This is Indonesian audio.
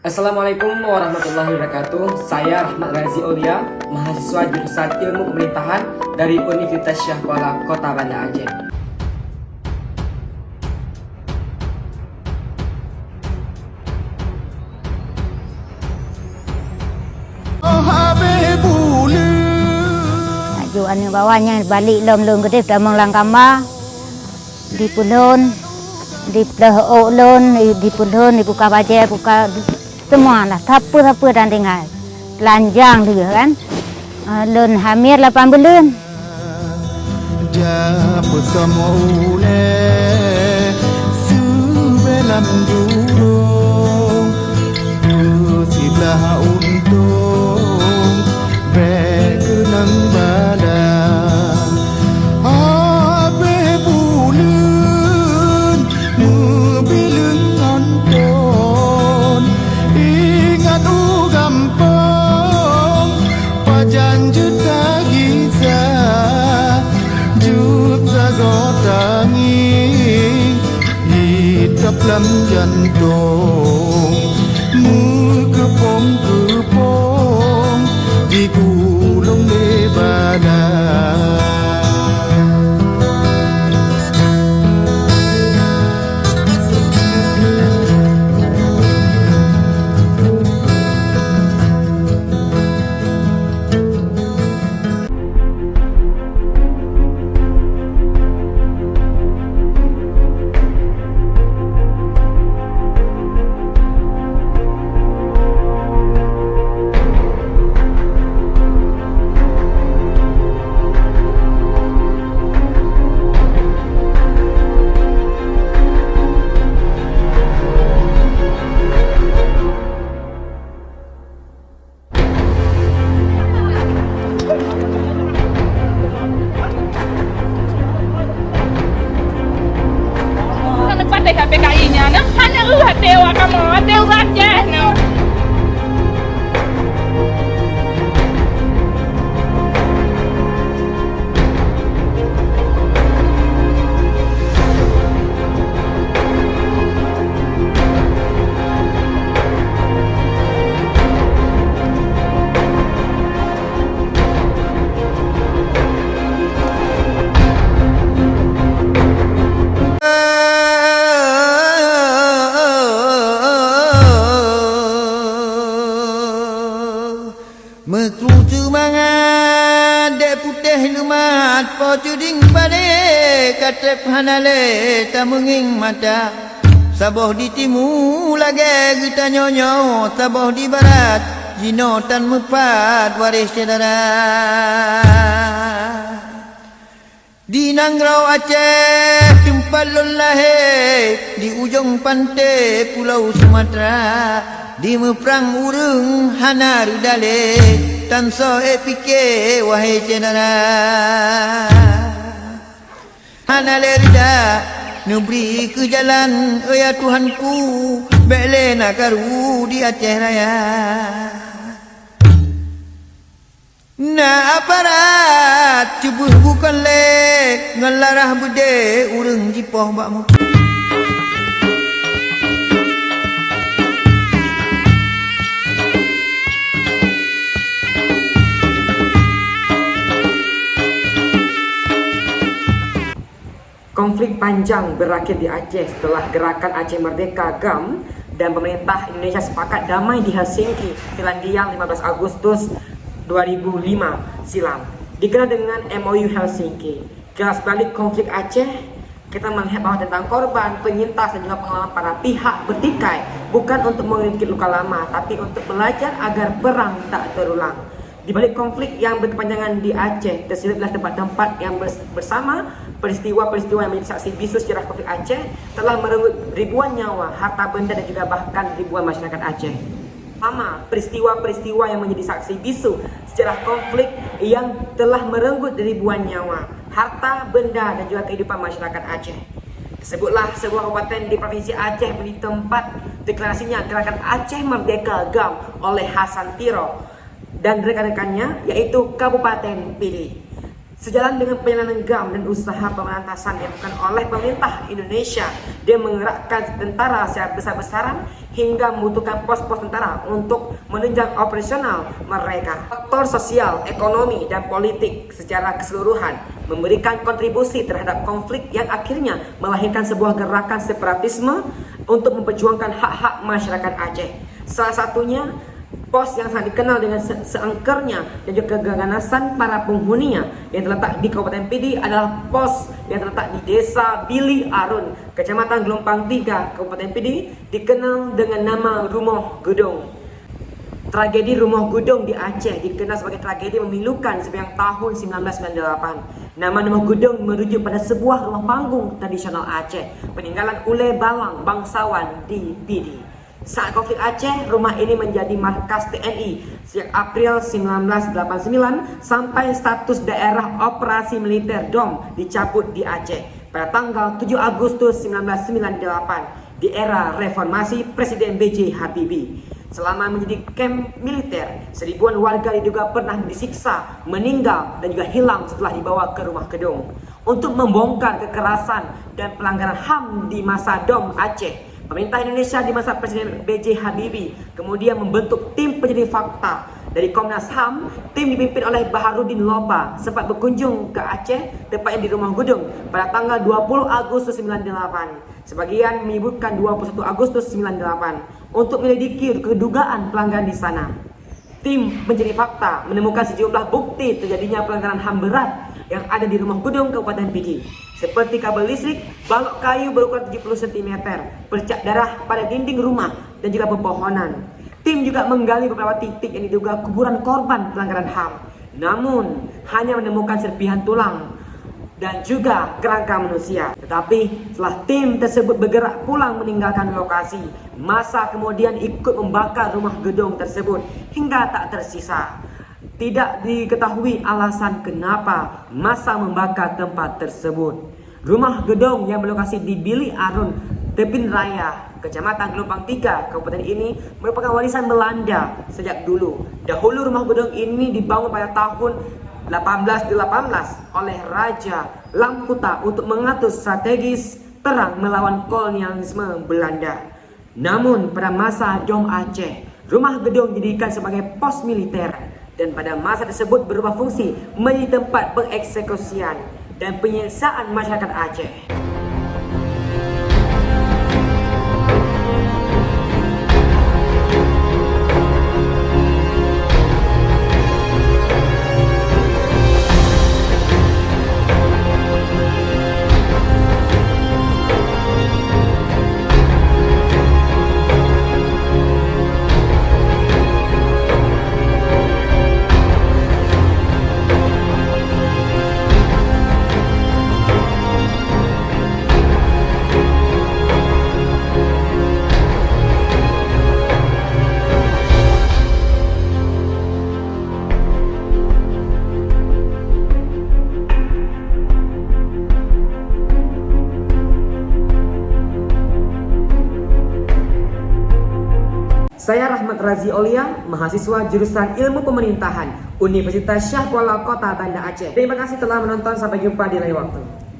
Assalamualaikum warahmatullahi wabarakatuh. Saya Rahmat Razi Aulia, mahasiswa jurusan Ilmu Pemerintahan dari Universitas Syah Kuala, Kota Banda Aceh. Aju anu bawahnya balik lom gede dah menglang kamar di pulun di pelahok lon di pulun di buka bajet buka semua lah apa dan tinggal telanjang dia kan lon hamil 8 bulan Jabut semule sebelam jurung sebelah untung berkenang badan abe bulan mobilun nonton ingat gampang pajan juta giza juta gotangi hidup dalam jantung kepong di gulung di badan. PKI-nya, nah hanya dewa kamu, dewa aja, no. Mekutu mangan dek putih lumat pocuding bade katep hanale tamenging mata saboh di timu lage kita nyonyo saboh di barat jino tan mepat waris saudara di Nangrau Aceh tempat lon lahir di ujung pantai Pulau Sumatera di meperang urung hana rudale tan so epike wahai saudara hana lerida nubri ke jalan ya Tuhanku bele nakaru di Aceh Raya na aparat cubuh bukan le ngelarah bude urung jipoh bakmu. Konflik panjang berakhir di Aceh setelah gerakan Aceh Merdeka GAM dan pemerintah Indonesia sepakat damai di Helsinki, Finlandia 15 Agustus 2005 silam. Dikenal dengan MOU Helsinki. Kilas balik konflik Aceh, kita melihat bahwa tentang korban, penyintas dan juga pengalaman para pihak bertikai bukan untuk mengungkit luka lama, tapi untuk belajar agar perang tak terulang. Di balik konflik yang berkepanjangan di Aceh, terseliplah tempat-tempat yang bersama peristiwa-peristiwa yang menjadi saksi bisu sejarah konflik Aceh telah merenggut ribuan nyawa, harta benda dan juga bahkan ribuan masyarakat Aceh. Pertama, peristiwa-peristiwa yang menjadi saksi bisu sejarah konflik yang telah merenggut ribuan nyawa, harta benda dan juga kehidupan masyarakat Aceh. Sebutlah sebuah kabupaten di Provinsi Aceh menjadi tempat deklarasinya gerakan Aceh Merdeka GAM oleh Hasan Tiro dan rekan-rekannya, yaitu Kabupaten Pidi. Sejalan dengan penjalanan GAM dan usaha pemberantasan yang dilakukan oleh pemerintah Indonesia, dia menggerakkan tentara secara besar-besaran hingga membutuhkan pos-pos tentara untuk menunjang operasional mereka. Faktor sosial, ekonomi, dan politik secara keseluruhan memberikan kontribusi terhadap konflik yang akhirnya melahirkan sebuah gerakan separatisme untuk memperjuangkan hak-hak masyarakat Aceh. Salah satunya pos yang sangat dikenal dengan seangkernya dan juga keganasan para penghuninya yang terletak di Kabupaten Pidi adalah pos yang terletak di Desa Bili Arun, Kecamatan Gelompang 3, Kabupaten Pidi, dikenal dengan nama Rumoh Geudong. Tragedi Rumoh Geudong di Aceh dikenal sebagai tragedi memilukan sepanjang tahun 1998. Nama Rumoh Geudong merujuk pada sebuah rumah panggung tradisional Aceh, peninggalan Ule Balang bangsawan di Pidi. Saat konflik Aceh, rumah ini menjadi markas TNI sejak April 1989 sampai status daerah operasi militer DOM dicabut di Aceh pada tanggal 7 Agustus 1998 di era reformasi Presiden B.J. Habibie. Selama menjadi kamp militer, seribuan warga diduga pernah disiksa, meninggal, dan juga hilang setelah dibawa ke rumah Geudong. Untuk membongkar kekerasan dan pelanggaran HAM di masa DOM Aceh, pemerintah Indonesia di masa Presiden B.J. Habibie kemudian membentuk tim penyelidik fakta dari Komnas HAM. Tim dipimpin oleh Baharudin Loba sempat berkunjung ke Aceh, tepatnya di rumah Geudong pada tanggal 20 Agustus 98. Sebagian menyebutkan 21 Agustus 98 untuk menyelidiki kedugaan pelanggaran di sana. Tim pencari fakta menemukan sejumlah bukti terjadinya pelanggaran HAM berat yang ada di rumah Geudong Kabupaten Pidi, seperti kabel listrik, balok kayu berukuran 70 cm, bercak darah pada dinding rumah, dan juga pepohonan. Tim juga menggali beberapa titik yang diduga kuburan korban pelanggaran HAM, namun hanya menemukan serpihan tulang dan juga kerangka manusia. Tetapi setelah tim tersebut bergerak pulang meninggalkan lokasi, massa kemudian ikut membakar rumah Geudong tersebut hingga tak tersisa. Tidak diketahui alasan kenapa massa membakar tempat tersebut. Rumah Geudong yang berlokasi di Bili Arun, Tebin Raya, Kecamatan Gelompang 3, Kabupaten ini merupakan warisan Belanda sejak dulu. Dahulu rumah Geudong ini dibangun pada tahun 1818 oleh Raja Lamputa untuk mengatur strategis perang melawan kolonialisme Belanda. Namun pada masa DOM Aceh, rumah Geudong dijadikan sebagai pos militer dan pada masa tersebut berubah fungsi menjadi tempat pengeksekusian dan penyiksaan masyarakat Aceh. Saya Rahmat Razi Aulia, mahasiswa jurusan Ilmu Pemerintahan Universitas Syah Kuala Kota Banda Aceh. Terima kasih telah menonton, sampai jumpa di lain waktu.